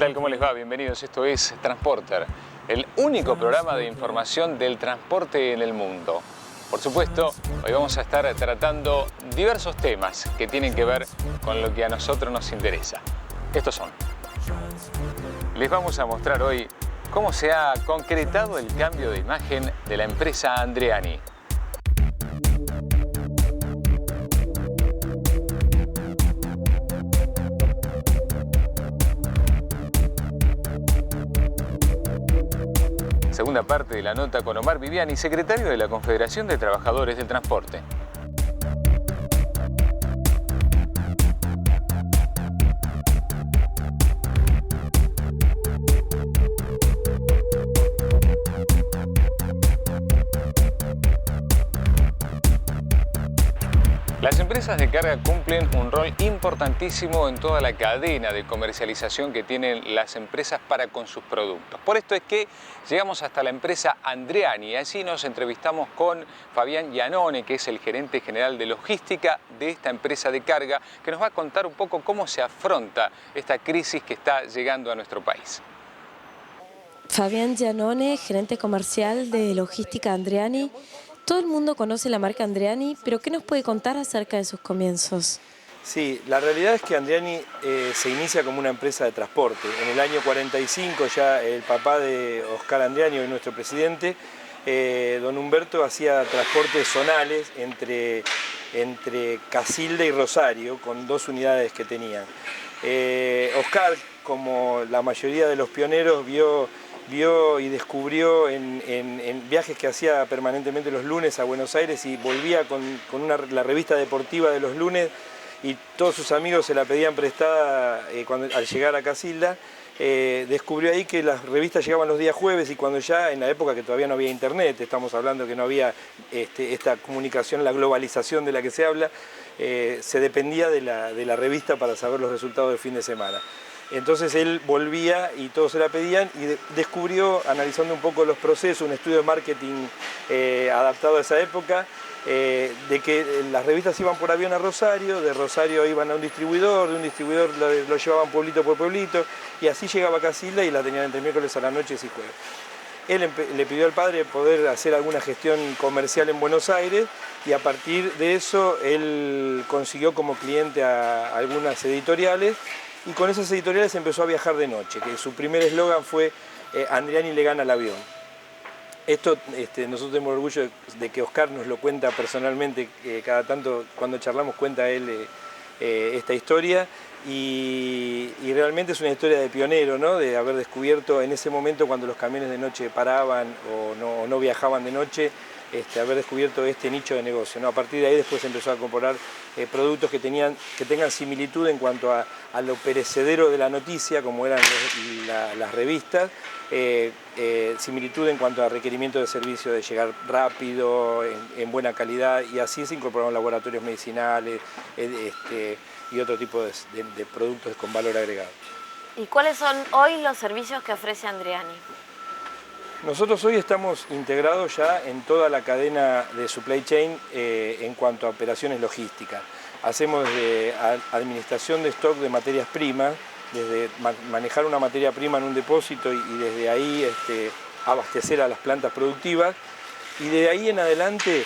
tal? ¿Cómo les va? Bienvenidos. Esto es Transporter, el único programa de información del transporte en el mundo. Por supuesto, hoy vamos a estar tratando diversos temas que tienen que ver con lo que a nosotros nos interesa. Estos son. Les vamos a mostrar hoy cómo se ha concretado el cambio de imagen de la empresa Andreani. Segunda parte de la nota con Omar Viviani, secretario de la Confederación de Trabajadores del Transporte. Las empresas de carga cumplen un rol importantísimo en toda la cadena de comercialización que tienen las empresas para con sus productos. Por esto es que llegamos hasta la empresa Andreani y allí nos entrevistamos con Fabián Giannone, que es el gerente general de logística de esta empresa de carga, que nos va a contar un poco cómo se afronta esta crisis que está llegando a nuestro país. Fabián Giannone, gerente comercial de logística Andreani. Todo el mundo conoce la marca Andreani, pero ¿qué nos puede contar acerca de sus comienzos? Sí, la realidad es que Andreani se inicia como una empresa de transporte. En el año 45 ya el papá de Oscar Andreani, hoy nuestro presidente, don Humberto, hacía transportes zonales entre Casilda y Rosario, con 2 unidades que tenían. Oscar, como la mayoría de los pioneros, vio y descubrió en viajes que hacía permanentemente los lunes a Buenos Aires y volvía con la revista deportiva de los lunes y todos sus amigos se la pedían prestada al llegar a Casilda. Descubrió ahí que las revistas llegaban los días jueves y cuando ya, en la época que todavía no había internet, estamos hablando que no había esta comunicación, la globalización de la que se habla, se dependía de la revista para saber los resultados del fin de semana. Entonces él volvía y todos se la pedían y descubrió, analizando un poco los procesos, un estudio de marketing adaptado a esa época, de que las revistas iban por avión a Rosario, de Rosario iban a un distribuidor, de un distribuidor lo llevaban pueblito por pueblito y así llegaba a Casilda y la tenían entre miércoles a la noche y jueves. Él le pidió al padre poder hacer alguna gestión comercial en Buenos Aires y a partir de eso él consiguió como cliente a algunas editoriales y con esas editoriales empezó a viajar de noche, que su primer eslogan fue Andreani le gana al avión. Esto nosotros tenemos orgullo de que Oscar nos lo cuenta personalmente, cada tanto cuando charlamos cuenta él esta historia y realmente es una historia de pionero, ¿no? De haber descubierto en ese momento cuando los camiones de noche paraban o no viajaban de noche, haber descubierto este nicho de negocio, ¿no? A partir de ahí después empezó a incorporar productos que tengan similitud en cuanto a lo perecedero de la noticia, como eran las revistas, similitud en cuanto a requerimiento de servicio de llegar rápido, en buena calidad, y así se incorporaron laboratorios medicinales y otro tipo de productos con valor agregado. ¿Y cuáles son hoy los servicios que ofrece Andreani? Nosotros hoy estamos integrados ya en toda la cadena de supply chain en cuanto a operaciones logísticas. Hacemos desde administración de stock de materias primas, desde manejar una materia prima en un depósito y desde ahí abastecer a las plantas productivas. Y de ahí en adelante,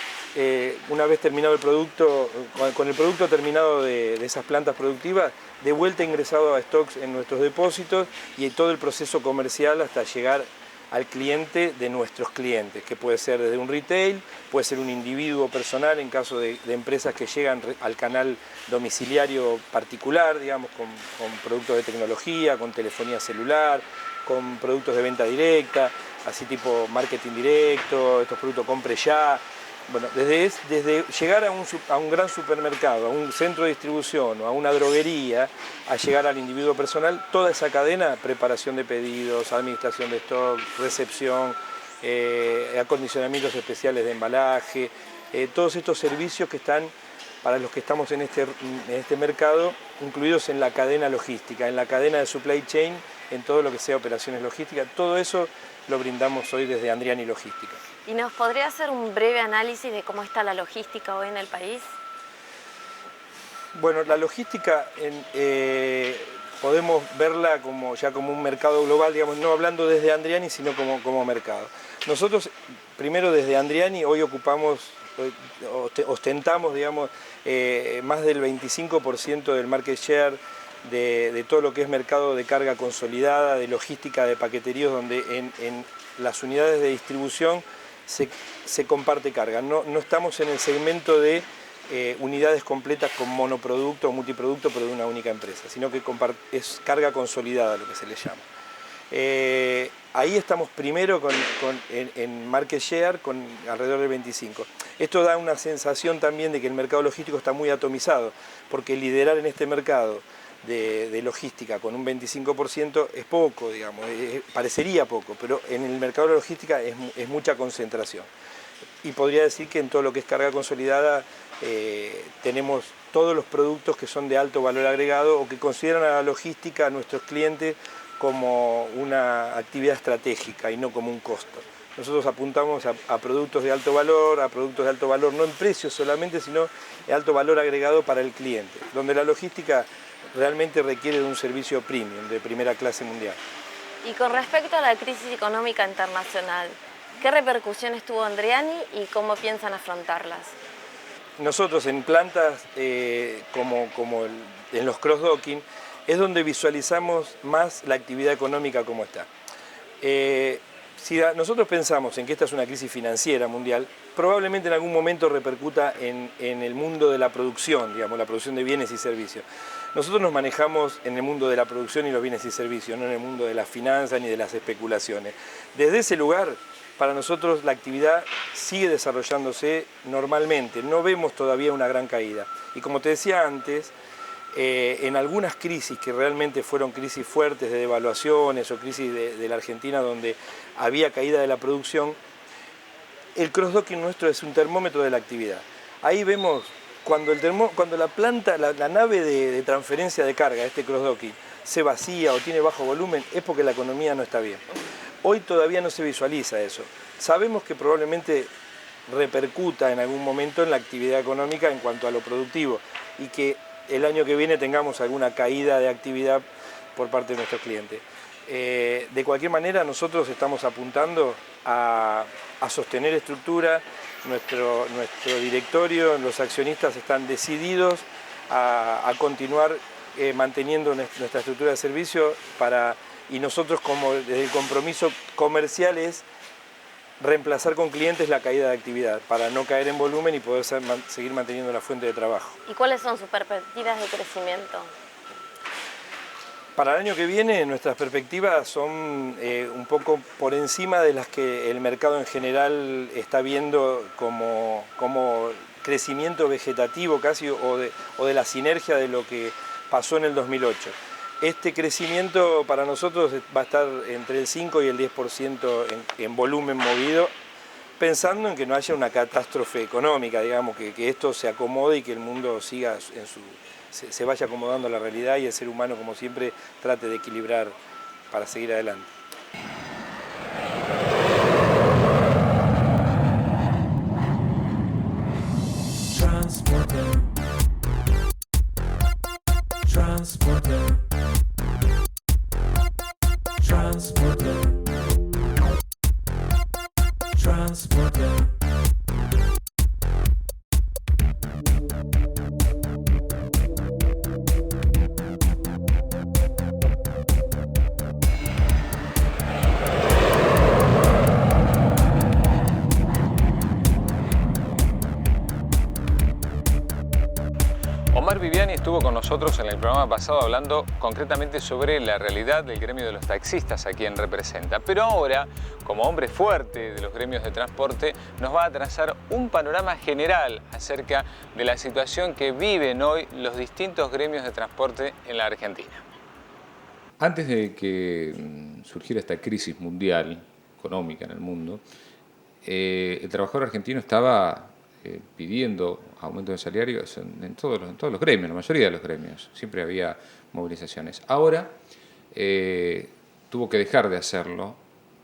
una vez terminado el producto, con el producto terminado de esas plantas productivas, de vuelta ingresado a stocks en nuestros depósitos y todo el proceso comercial hasta llegar al cliente de nuestros clientes, que puede ser desde un retail, puede ser un individuo personal en caso de empresas que llegan al canal domiciliario particular, digamos, con productos de tecnología, con telefonía celular, con productos de venta directa, así tipo marketing directo, estos productos compre ya. Bueno, desde llegar a un gran supermercado, a un centro de distribución o a una droguería, a llegar al individuo personal, toda esa cadena, preparación de pedidos, administración de stock, recepción, acondicionamientos especiales de embalaje, todos estos servicios que están, para los que estamos en este mercado, incluidos en la cadena logística, en la cadena de supply chain, en todo lo que sea operaciones logísticas, todo eso lo brindamos hoy desde Andreani Logística. ¿Y nos podría hacer un breve análisis de cómo está la logística hoy en el país? Bueno, la logística podemos verla ya como un mercado global, digamos, no hablando desde Andriani, sino como mercado. Nosotros, primero desde Andriani, hoy ostentamos, digamos, más del 25% del market share de todo lo que es mercado de carga consolidada, de logística, de paqueteríos, donde en las unidades de distribución se comparte carga. No estamos en el segmento de unidades completas con monoproducto o multiproducto, pero de una única empresa, sino que es carga consolidada lo que se le llama. Ahí estamos primero en market share con alrededor del 25%. Esto da una sensación también de que el mercado logístico está muy atomizado, porque liderar en este mercado de logística con un 25% es poco, digamos, parecería poco, pero en el mercado de logística es mucha concentración. Y podría decir que en todo lo que es carga consolidada tenemos todos los productos que son de alto valor agregado o que consideran a la logística a nuestros clientes como una actividad estratégica y no como un costo. Nosotros apuntamos a productos de alto valor, no en precios solamente, sino de alto valor agregado para el cliente, donde la logística realmente requiere de un servicio premium, de primera clase mundial. Y con respecto a la crisis económica internacional, ¿qué repercusiones tuvo Andriani y cómo piensan afrontarlas? Nosotros en plantas como en los cross-docking es donde visualizamos más la actividad económica como está. Si nosotros pensamos en que esta es una crisis financiera mundial, probablemente en algún momento repercuta en el mundo de la producción, digamos, la producción de bienes y servicios. Nosotros nos manejamos en el mundo de la producción y los bienes y servicios, no en el mundo de las finanzas ni de las especulaciones. Desde ese lugar, para nosotros la actividad sigue desarrollándose normalmente, no vemos todavía una gran caída. Y como te decía antes, en algunas crisis que realmente fueron crisis fuertes de devaluaciones o crisis de la Argentina donde había caída de la producción, el cross-docking nuestro es un termómetro de la actividad. Ahí vemos cuando la planta, la nave de transferencia de carga, este cross-docking, se vacía o tiene bajo volumen, es porque la economía no está bien. Hoy todavía no se visualiza eso. Sabemos que probablemente repercuta en algún momento en la actividad económica en cuanto a lo productivo y que el año que viene tengamos alguna caída de actividad por parte de nuestros clientes. De cualquier manera, nosotros estamos apuntando a sostener estructura, nuestro directorio, los accionistas están decididos a continuar manteniendo nuestra estructura de servicio y nosotros desde el compromiso comercial es reemplazar con clientes la caída de actividad para no caer en volumen y poder seguir manteniendo la fuente de trabajo. ¿Y cuáles son sus perspectivas de crecimiento? Para el año que viene nuestras perspectivas son un poco por encima de las que el mercado en general está viendo como crecimiento vegetativo casi o de la sinergia de lo que pasó en el 2008. Este crecimiento para nosotros va a estar entre el 5 y el 10% en volumen movido, pensando en que no haya una catástrofe económica, digamos, que esto se acomode y que el mundo siga se vaya acomodando a la realidad y el ser humano, como siempre, trate de equilibrar para seguir adelante. Omar Viviani estuvo con nosotros en el programa pasado hablando concretamente sobre la realidad del gremio de los taxistas a quien representa. Pero ahora, como hombre fuerte de los gremios de transporte, nos va a trazar un panorama general acerca de la situación que viven hoy los distintos gremios de transporte en la Argentina. Antes de que surgiera esta crisis mundial económica en el mundo, el trabajador argentino estaba pidiendo aumento de salarios en todos los gremios, la mayoría de los gremios. Siempre había movilizaciones. Ahora tuvo que dejar de hacerlo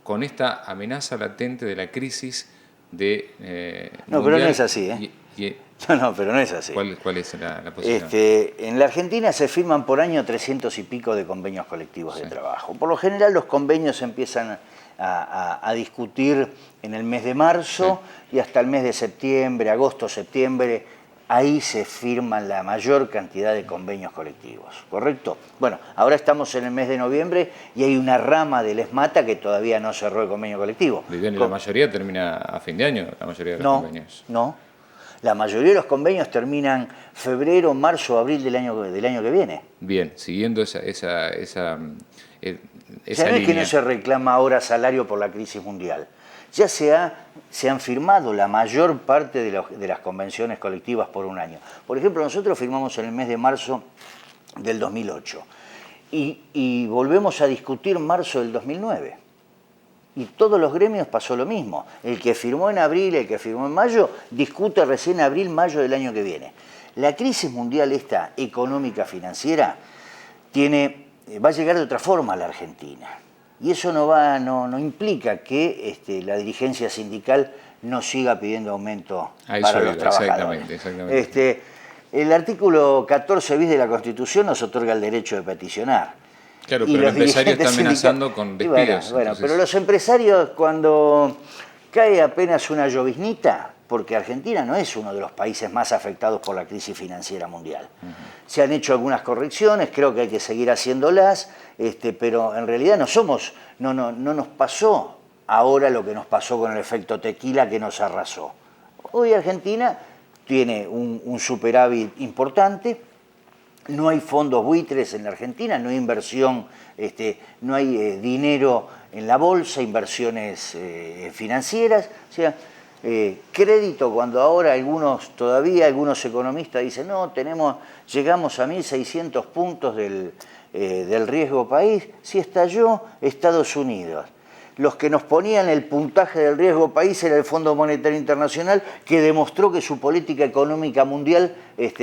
con esta amenaza latente de la crisis de no, pero no es así, ¿eh? No, pero no es así. ¿Cuál es la posición? En la Argentina se firman por año 300 y pico de convenios colectivos de trabajo. Por lo general los convenios se empiezan a discutir en el mes de marzo y hasta el mes de septiembre, agosto, septiembre, ahí se firman la mayor cantidad de convenios colectivos, ¿correcto? Bueno, ahora estamos en el mes de noviembre y hay una rama del ESMATA que todavía no cerró el convenio colectivo. ¿La mayoría termina a fin de año, la mayoría de los convenios? No. La mayoría de los convenios terminan febrero, marzo, abril del año que viene. Bien, siguiendo esa no es línea. que no se reclama ahora salario por la crisis mundial. Ya se han firmado la mayor parte de las convenciones colectivas por un año. Por ejemplo, nosotros firmamos en el mes de marzo del 2008 y volvemos a discutir marzo del 2009. Y todos los gremios pasó lo mismo. El que firmó en abril, el que firmó en mayo, discute recién abril, mayo del año que viene. La crisis mundial esta económica financiera va a llegar de otra forma a la Argentina. Y eso no implica que la dirigencia sindical no siga pidiendo aumento para los trabajadores. Exactamente. El artículo 14 bis de la Constitución nos otorga el derecho de peticionar. Claro, pero el empresario está amenazando con despidos. Bueno, pero los empresarios, cuando cae apenas una lloviznita, porque Argentina no es uno de los países más afectados por la crisis financiera mundial. Se han hecho algunas correcciones, creo que hay que seguir haciéndolas, pero en realidad no nos pasó ahora lo que nos pasó con el efecto tequila que nos arrasó. Hoy Argentina tiene un superávit importante. No hay fondos buitres en la Argentina, no hay inversión, no hay dinero en la bolsa, inversiones financieras. O sea, crédito cuando ahora algunos economistas dicen, no, llegamos a 1.600 puntos del riesgo país, si estalló Estados Unidos. Los que nos ponían el puntaje del riesgo país era el Fondo Monetario Internacional, que demostró que su política económica mundial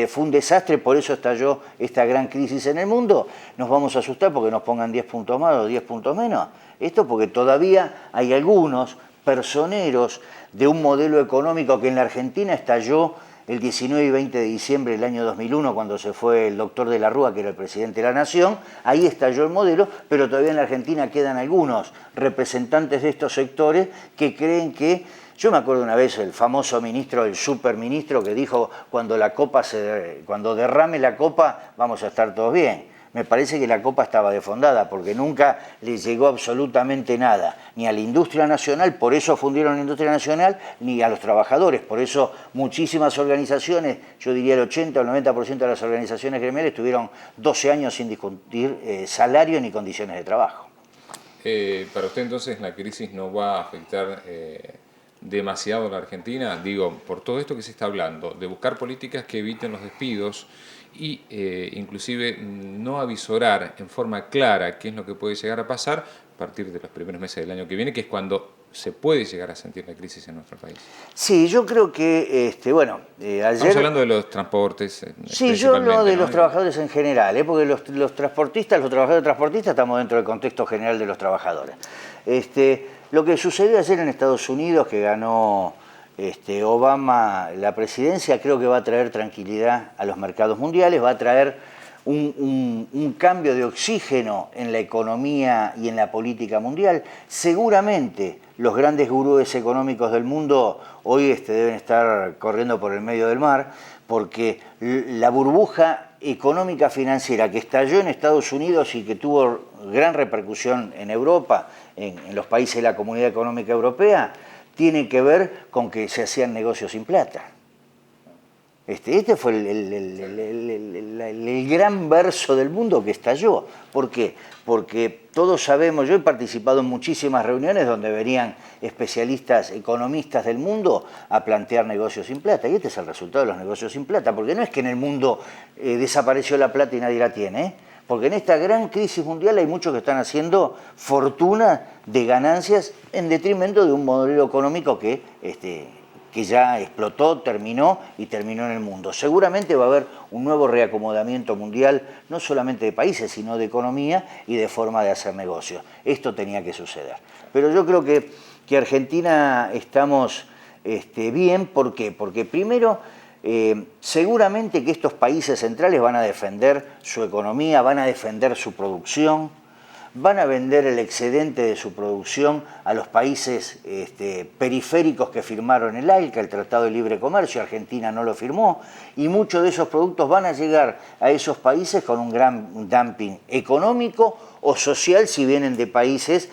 fue un desastre, por eso estalló esta gran crisis en el mundo. ¿Nos vamos a asustar porque nos pongan 10 puntos más o 10 puntos menos? Esto porque todavía hay algunos personeros de un modelo económico que en la Argentina estalló el 19 y 20 de diciembre del año 2001, cuando se fue el doctor de la Rúa, que era el presidente de la Nación. Ahí estalló el modelo, pero todavía en la Argentina quedan algunos representantes de estos sectores que creen que... Yo me acuerdo una vez el famoso ministro, el superministro, que dijo, cuando derrame la copa vamos a estar todos bien. Me parece que la copa estaba desfondada porque nunca le llegó absolutamente nada, ni a la industria nacional, por eso fundieron la industria nacional, ni a los trabajadores. Por eso muchísimas organizaciones, yo diría el 80 o el 90% de las organizaciones gremiales tuvieron 12 años sin discutir salario ni condiciones de trabajo. Para usted entonces la crisis no va a afectar demasiado a la Argentina, digo, por todo esto que se está hablando, de buscar políticas que eviten los despidos y inclusive no avisorar en forma clara qué es lo que puede llegar a pasar a partir de los primeros meses del año que viene, que es cuando se puede llegar a sentir la crisis en nuestro país. Sí, yo creo que, ayer... Estamos hablando de los transportes. Sí, yo hablo de los trabajadores en general, porque los trabajadores transportistas estamos dentro del contexto general de los trabajadores. Lo que sucedió ayer en Estados Unidos, que ganó Obama la presidencia, creo que va a traer tranquilidad a los mercados mundiales, va a traer un cambio de oxígeno en la economía y en la política mundial. Seguramente los grandes gurúes económicos del mundo hoy deben estar corriendo por el medio del mar, porque la burbuja económica financiera que estalló en Estados Unidos y que tuvo gran repercusión en Europa, en los países de la Comunidad Económica Europea, tiene que ver con que se hacían negocios sin plata. Este fue el gran verso del mundo que estalló. ¿Por qué? Porque todos sabemos, yo he participado en muchísimas reuniones donde venían especialistas, economistas del mundo a plantear negocios sin plata. Y este es el resultado de los negocios sin plata, porque no es que en el mundo desapareció la plata y nadie la tiene, porque en esta gran crisis mundial hay muchos que están haciendo fortuna de ganancias en detrimento de un modelo económico que ya explotó, terminó en el mundo. Seguramente va a haber un nuevo reacomodamiento mundial, no solamente de países, sino de economía y de forma de hacer negocios. Esto tenía que suceder. Pero yo creo que Argentina estamos bien. ¿Por qué? Porque primero Seguramente que estos países centrales van a defender su economía, van a defender su producción, van a vender el excedente de su producción a los países periféricos que firmaron el ALCA, el Tratado de Libre Comercio. Argentina no lo firmó, y muchos de esos productos van a llegar a esos países con un gran dumping económico o social si vienen de países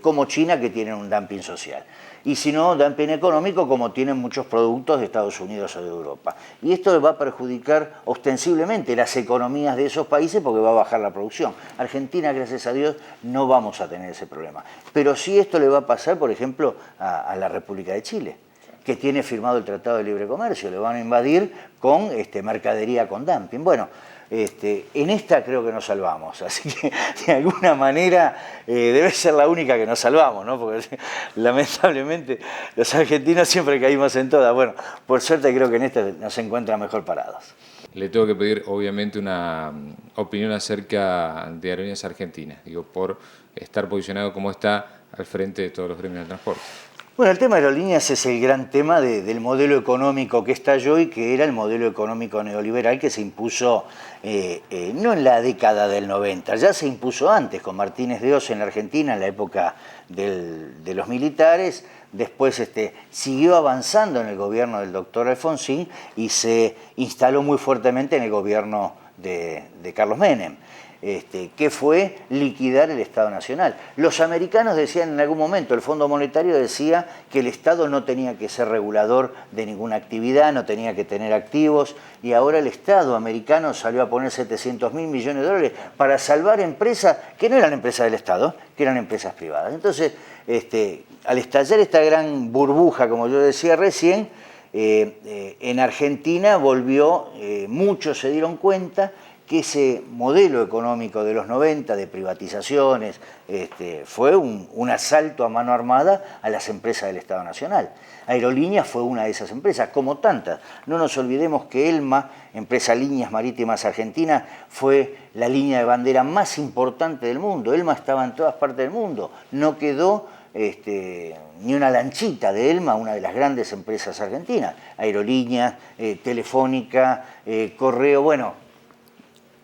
como China, que tienen un dumping social. Y si no, dumping económico, como tienen muchos productos de Estados Unidos o de Europa. Y esto va a perjudicar ostensiblemente las economías de esos países porque va a bajar la producción. Argentina, gracias a Dios, no vamos a tener ese problema. Pero sí esto le va a pasar, por ejemplo, a la República de Chile, que tiene firmado el Tratado de Libre Comercio. Le van a invadir con mercadería con dumping. Bueno, en esta creo que nos salvamos, así que de alguna manera debe ser la única que nos salvamos, ¿no? Porque lamentablemente los argentinos siempre caímos en todas. Bueno, por suerte creo que en esta nos encuentran mejor parados. Le tengo que pedir obviamente una opinión acerca de Aerolíneas Argentinas, digo, por estar posicionado como está al frente de todos los gremios de transporte. Bueno, el tema de aerolíneas es el gran tema del modelo económico que estalló y que era el modelo económico neoliberal que se impuso no en la década del 90, ya se impuso antes con Martínez de Oz en la Argentina en la época de los militares. Después siguió avanzando en el gobierno del doctor Alfonsín y se instaló muy fuertemente en el gobierno de Carlos Menem. Que fue liquidar el Estado Nacional. Los americanos decían en algún momento, el Fondo Monetario decía que el Estado no tenía que ser regulador de ninguna actividad, no tenía que tener activos, y ahora el Estado americano salió a poner 700.000 millones de dólares para salvar empresas que no eran empresas del Estado, que eran empresas privadas. Entonces, al estallar esta gran burbuja, como yo decía recién, en Argentina volvió, muchos se dieron cuenta que ese modelo económico de los 90 de privatizaciones fue un asalto a mano armada a las empresas del Estado Nacional. Aerolíneas fue una de esas empresas, como tantas. No nos olvidemos que ELMA, Empresa Líneas Marítimas Argentinas, fue la línea de bandera más importante del mundo. ELMA estaba en todas partes del mundo. No quedó ni una lanchita de ELMA, una de las grandes empresas argentinas. Aerolíneas, Telefónica, Correo, bueno,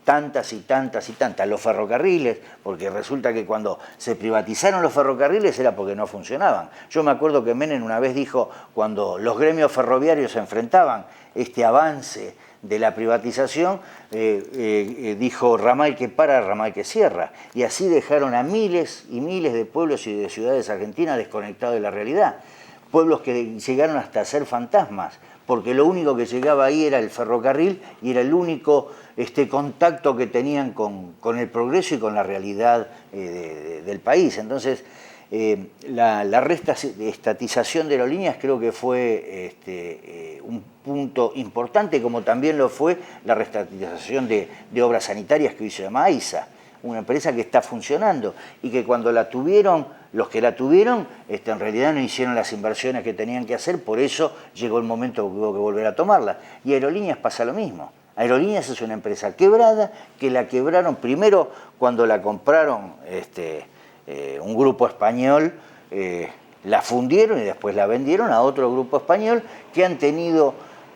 tantas y tantas y tantas. Los ferrocarriles, porque resulta que cuando se privatizaron los ferrocarriles era porque no funcionaban. Yo me acuerdo que Menem una vez dijo, cuando los gremios ferroviarios se enfrentaban, este avance de la privatización, dijo ramal que para, ramal que cierra. Y así dejaron a miles y miles de pueblos y de ciudades argentinas desconectados de la realidad. Pueblos que llegaron hasta a ser fantasmas, porque lo único que llegaba ahí era el ferrocarril y era el único contacto que tenían con el progreso y con la realidad del país. Entonces, la reestatización de aerolíneas creo que fue un punto importante, como también lo fue la reestatización de obras sanitarias que hoy se llama AISA, una empresa que está funcionando y que cuando la tuvieron, los que la tuvieron, en realidad no hicieron las inversiones que tenían que hacer, por eso llegó el momento que hubo que volver a tomarla. Y Aerolíneas pasa lo mismo. Aerolíneas es una empresa quebrada, que la quebraron primero cuando la compraron un grupo español, la fundieron y después la vendieron a otro grupo español que han tenido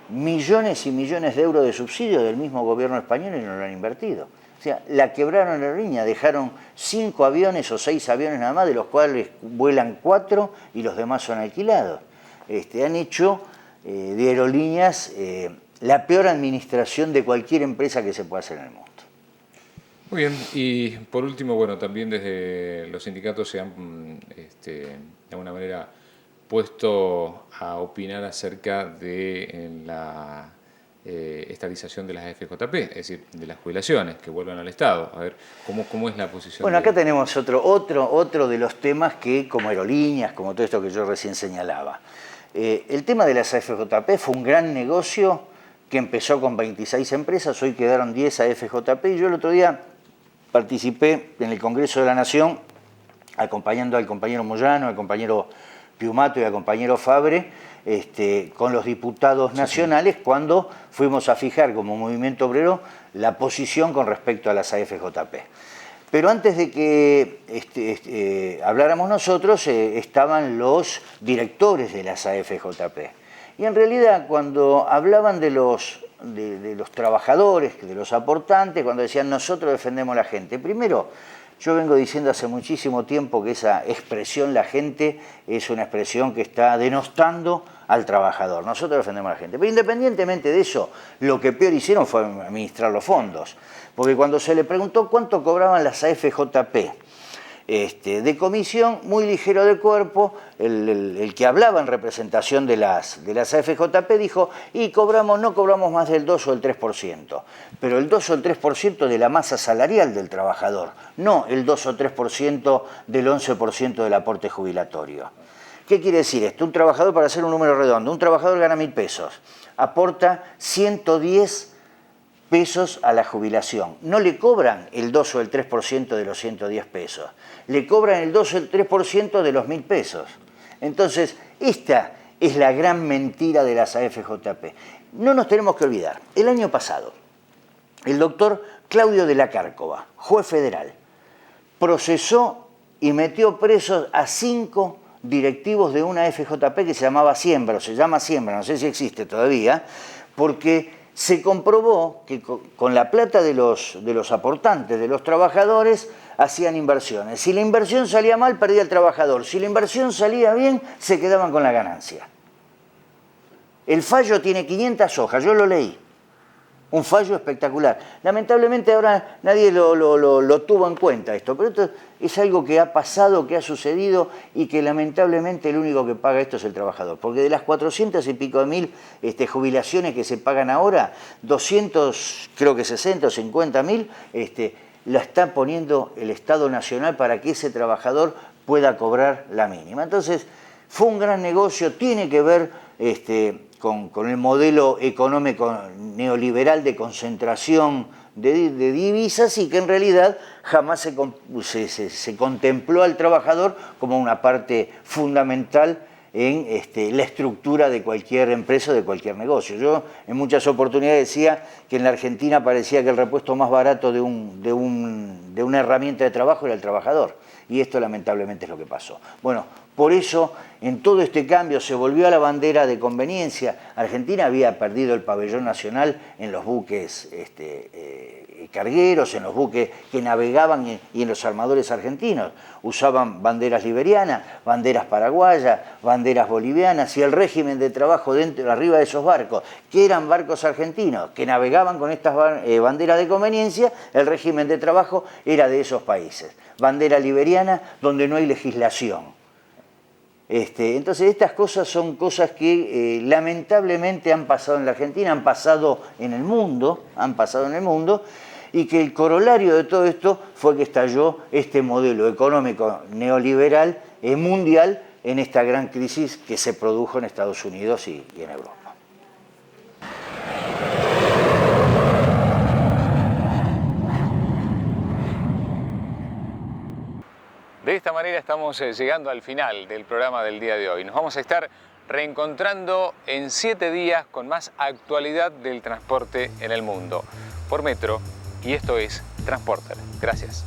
millones y millones de euros de subsidio del mismo gobierno español y no lo han invertido. O sea, la quebraron en Aerolíneas, dejaron 5 aviones o 6 aviones nada más, de los cuales vuelan 4 y los demás son alquilados. Han hecho de Aerolíneas la peor administración de cualquier empresa que se pueda hacer en el mundo. Muy bien, y por último, bueno, también desde los sindicatos se han, de alguna manera, puesto a opinar acerca de la estatización de las FJP, es decir, de las jubilaciones que vuelvan al Estado. A ver, ¿cómo es la posición? Bueno, acá tenemos otro de los temas que, como Aerolíneas, como todo esto que yo recién señalaba. El tema de las AFJP fue un gran negocio que empezó con 26 empresas, hoy quedaron 10 AFJP, y yo el otro día participé en el Congreso de la Nación acompañando al compañero Moyano, al compañero Piumato y al compañero Fabre, con los diputados nacionales cuando fuimos a fijar como movimiento obrero la posición con respecto a las AFJP. Pero antes de que habláramos nosotros, estaban los directores de las AFJP. Y en realidad, cuando hablaban de los trabajadores, de los aportantes, cuando decían nosotros defendemos a la gente, primero, yo vengo diciendo hace muchísimo tiempo que esa expresión la gente es una expresión que está denostando al trabajador. Nosotros defendemos a la gente. Pero independientemente de eso, lo que peor hicieron fue administrar los fondos. Porque cuando se le preguntó cuánto cobraban las AFJP de comisión, muy ligero de cuerpo, el que hablaba en representación de las AFJP dijo, y no cobramos más del 2 o el 3%, pero el 2 o el 3% de la masa salarial del trabajador, no el 2 o 3% del 11% del aporte jubilatorio. ¿Qué quiere decir esto? Un trabajador, para hacer un número redondo, un trabajador gana 1.000 pesos, aporta 110 pesos a la jubilación. No le cobran el 2 o el 3% de los 110 pesos, le cobran el 2 o el 3% de los 1.000 pesos. Entonces, esta es la gran mentira de las AFJP. No nos tenemos que olvidar, el año pasado, el doctor Claudio de la Cárcova, juez federal, procesó y metió presos a 5 directivos de una AFJP que se llamaba Siembra, o se llama Siembra, no sé si existe todavía, porque se comprobó que con la plata de los aportantes, de los trabajadores, hacían inversiones. Si la inversión salía mal, perdía el trabajador. Si la inversión salía bien, se quedaban con la ganancia. El fallo tiene 500 hojas, yo lo leí. Un fallo espectacular. Lamentablemente ahora nadie lo tuvo en cuenta esto, pero esto es algo que ha pasado, que ha sucedido y que lamentablemente el único que paga esto es el trabajador. Porque de las 400 y pico de mil jubilaciones que se pagan ahora, 200, creo que 60 o 50 mil, la está poniendo el Estado Nacional para que ese trabajador pueda cobrar la mínima. Entonces, fue un gran negocio, tiene que ver con el modelo económico neoliberal de concentración de divisas y que en realidad jamás se contempló al trabajador como una parte fundamental en la estructura de cualquier empresa, de cualquier negocio. Yo en muchas oportunidades decía que en la Argentina parecía que el repuesto más barato de una herramienta de trabajo era el trabajador. Y esto lamentablemente es lo que pasó. Bueno, por eso en todo este cambio se volvió a la bandera de conveniencia. Argentina había perdido el pabellón nacional en los buques cargueros, en los buques que navegaban y en los armadores argentinos. Usaban banderas liberianas, banderas paraguayas, banderas bolivianas y el régimen de trabajo arriba de esos barcos, que eran barcos argentinos, que navegaban con estas banderas de conveniencia, el régimen de trabajo era de esos países. Bandera liberiana donde no hay legislación. Entonces estas cosas son cosas que lamentablemente han pasado en la Argentina, han pasado en el mundo, y que el corolario de todo esto fue que estalló este modelo económico neoliberal mundial en esta gran crisis que se produjo en Estados Unidos y en Europa. De esta manera estamos llegando al final del programa del día de hoy. Nos vamos a estar reencontrando en 7 días con más actualidad del transporte en el mundo por Metro, y esto es Transporter. Gracias.